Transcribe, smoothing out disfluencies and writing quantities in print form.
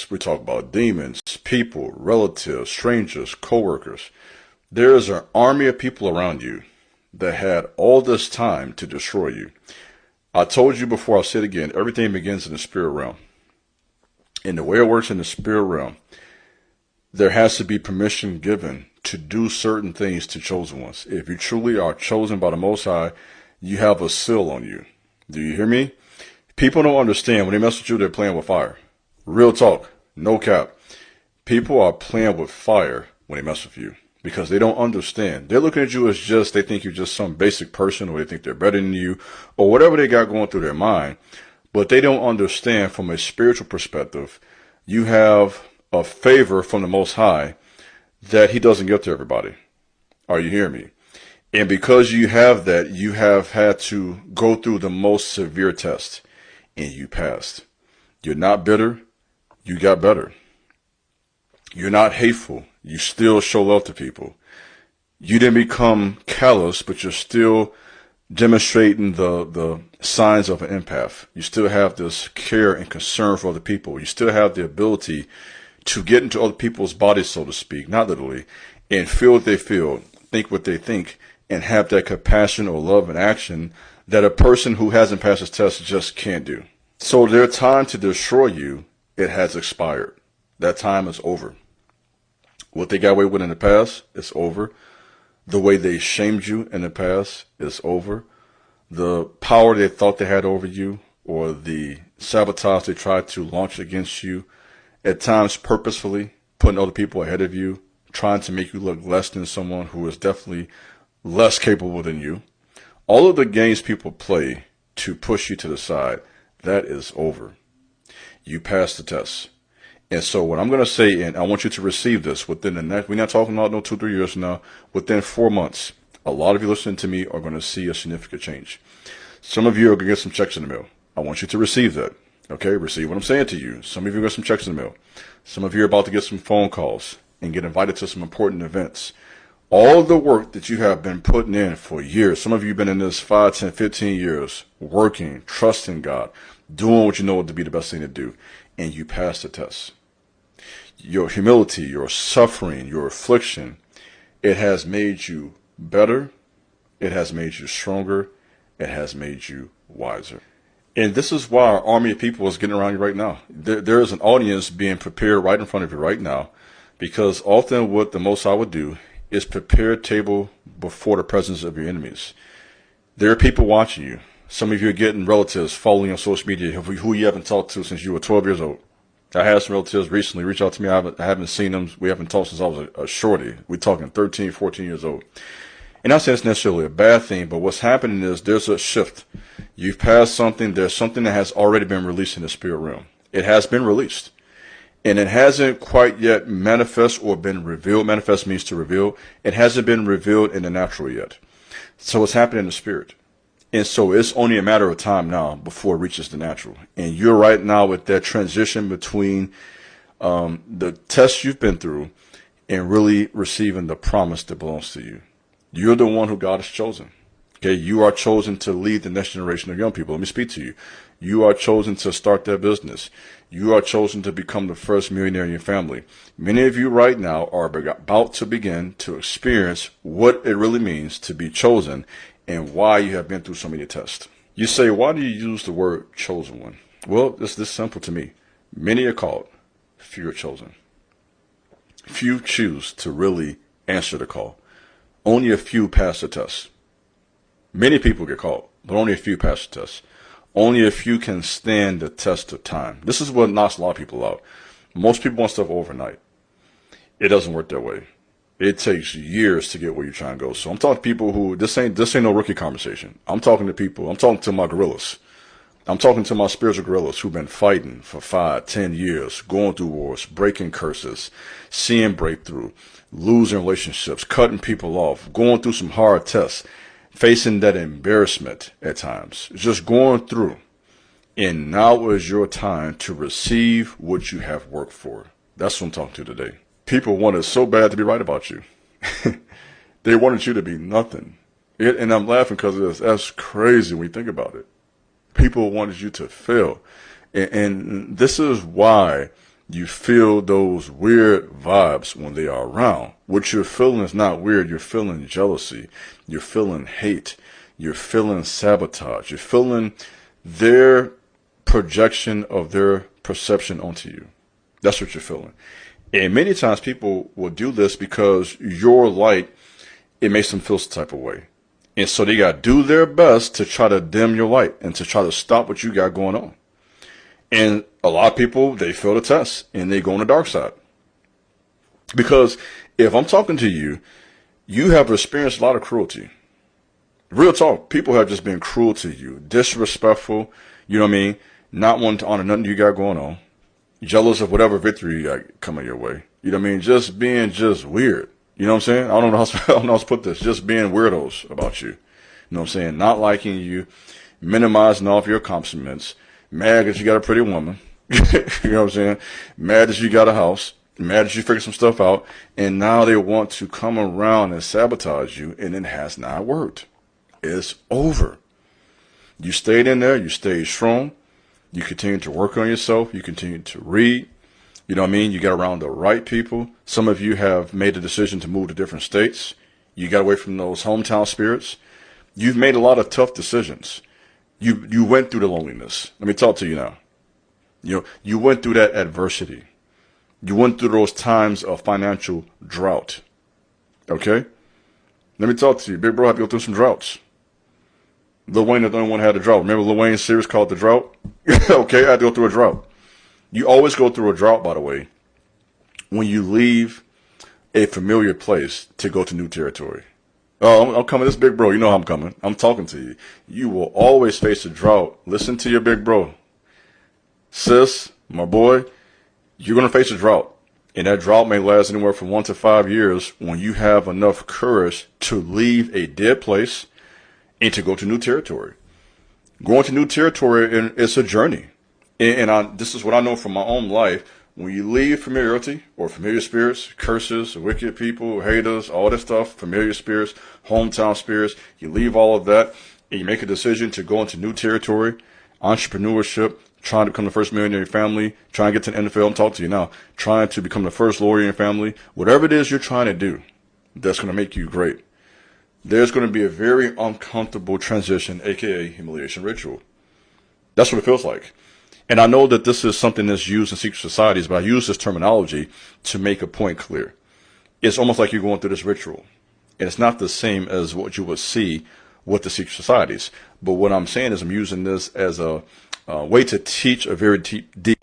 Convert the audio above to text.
We talk about demons, people, relatives, strangers, coworkers. There is an army of people around you that had all this time to destroy you. I told you before, I'll say it again, everything begins in the spirit realm. And the way it works in the spirit realm, there has to be permission given to do certain things to chosen ones. If you truly are chosen by the Most High, you have a seal on you. Do you hear me? People don't understand when they mess with you, they're playing with fire. Real talk, no cap. People are playing with fire when they mess with you because they don't understand. They're looking at you as just, they think you're just some basic person, or they think they're better than you, or whatever they got going through their mind. But they don't understand from a spiritual perspective, you have a favor from the Most High that He doesn't give to everybody. Are you hearing me? And because you have that, you have had to go through the most severe test, and you passed. You're not bitter, you got better. You're not hateful, you still show love to people. You didn't become callous, but you're still demonstrating the signs of an empath. You still have this care and concern for other people. You still have the ability to get into other people's bodies, so to speak, not literally, and feel what they feel, think what they think, and have that compassion or love and action that a person who hasn't passed this test just can't do. So their time to destroy you, it has expired. That time is over. What they got away with in the past, it's over. The way they shamed you in the past is over. The power they thought they had over you, or the sabotage they tried to launch against you, at times purposefully putting other people ahead of you, trying to make you look less than someone who is definitely less capable than you. All of the games people play to push you to the side, that is over. You passed the test. And so what I'm going to say, and I want you to receive this within the next, we're not talking about no 2-3 years from now, within 4 months, a lot of you listening to me are going to see a significant change. Some of you are going to get some checks in the mail. I want you to receive that. Okay, receive what I'm saying to you. Some of you get some checks in the mail. Some of you are about to get some phone calls and get invited to some important events. All the work that you have been putting in for years, some of you have been in this 5, 10, 15 years, working, trusting God, doing what you know to be the best thing to do, and you pass the test. Your humility, your suffering, your affliction, it has made you better, it has made you stronger, it has made you wiser. And this is why our army of people is getting around you right now. There is an audience being prepared right in front of you right now, because often what the Most High would do is prepare a table before the presence of your enemies. There are people watching you. Some of you are getting relatives following you on social media who you haven't talked to since you were 12 years old. I had some relatives recently reach out to me. I haven't seen them. We haven't talked since I was a shorty. We're talking 13, 14 years old. And I'm not saying it's necessarily a bad thing, but what's happening is there's a shift. You've passed something. There's something that has already been released in the spirit realm. It has been released. And it hasn't quite yet manifest or been revealed. Manifest means to reveal. It hasn't been revealed in the natural yet. So it's happening in the spirit. And so it's only a matter of time now before it reaches the natural. And you're right now with that transition between the tests you've been through and really receiving the promise that belongs to you. You're the one who God has chosen. Okay, you are chosen to lead the next generation of young people. Let me speak to you. You are chosen to start that business. You are chosen to become the first millionaire in your family. Many of you right now are about to begin to experience what it really means to be chosen and why you have been through so many tests. You say, why do you use the word chosen one? Well, it's this simple to me. Many are called, few are chosen. Few choose to really answer the call. Only a few pass the test. Many people get called, but only a few pass the test. Only a few can stand the test of time. This is what knocks a lot of people out. Most people want stuff overnight. It doesn't work that way. It takes years to get where you're trying to go. So I'm talking to people who, this ain't no rookie conversation. I'm talking to people, I'm talking to my gorillas. I'm talking to my spiritual gorillas who've been fighting for 5, 10 years, going through wars, breaking curses, seeing breakthrough, losing relationships, cutting people off, going through some hard tests, facing that embarrassment at times, just going through. And now is your time to receive what you have worked for. That's what I'm talking to today. People wanted so bad to be right about you. They wanted you to be nothing. And I'm laughing because that's crazy when you think about it. People wanted you to fail. And this is why You feel those weird vibes when they are around. What you're feeling is not weird. You're feeling jealousy. You're feeling hate. You're feeling sabotage. You're feeling their projection of their perception onto you. That's what you're feeling. And many times people will do this because your light, it makes them feel some type of way. And so they got to do their best to try to dim your light and to try to stop what you got going on. And a lot of people, they fail the test and they go on the dark side. Because if I'm talking to you, you have experienced a lot of cruelty. Real talk, people have just been cruel to you, disrespectful, you know what I mean? Not wanting to honor nothing you got going on, jealous of whatever victory you got coming your way. You know what I mean? Just being just weird. You know what I'm saying? I don't know how to put this. Just being weirdos about you. You know what I'm saying? Not liking you, minimizing all of your accomplishments, mad that you got a pretty woman. You know what I'm saying? Mad that you got a house, mad that you figured some stuff out, and now they want to come around and sabotage you, and it has not worked. It's over. You stayed in there, you stayed strong, you continue to work on yourself, you continue to read, you know what I mean? You got around the right people. Some of you have made the decision to move to different states. You got away from those hometown spirits. You've made a lot of tough decisions. You went through the loneliness. Let me talk to you now. You went through that adversity. You went through those times of financial drought. Okay? Let me talk to you. Big bro had to go through some droughts. Lil Wayne is the only one who had a drought. Remember Lil Wayne's series called The Drought? Okay, I had to go through a drought. You always go through a drought, by the way, when you leave a familiar place to go to new territory. Oh, I'm coming. This big bro, you know how I'm coming. I'm talking to you. You will always face a drought. Listen to your big bro. Sis, my boy, you're going to face a drought. And that drought may last anywhere from 1 to 5 years when you have enough courage to leave a dead place and to go to new territory. Going to new territory, it's a journey. And this is what I know from my own life. When you leave familiarity or familiar spirits, curses, wicked people, haters, all this stuff, familiar spirits, hometown spirits, you leave all of that and you make a decision to go into new territory, entrepreneurship, trying to become the first millionaire in your family, trying to get to the NFL, I'm talking to you now, trying to become the first lawyer in your family, whatever it is you're trying to do, that's going to make you great. There's going to be a very uncomfortable transition, aka humiliation ritual. That's what it feels like. And I know that this is something that's used in secret societies, but I use this terminology to make a point clear. It's almost like you're going through this ritual. And it's not the same as what you would see with the secret societies. But what I'm saying is I'm using this as a way to teach a very deep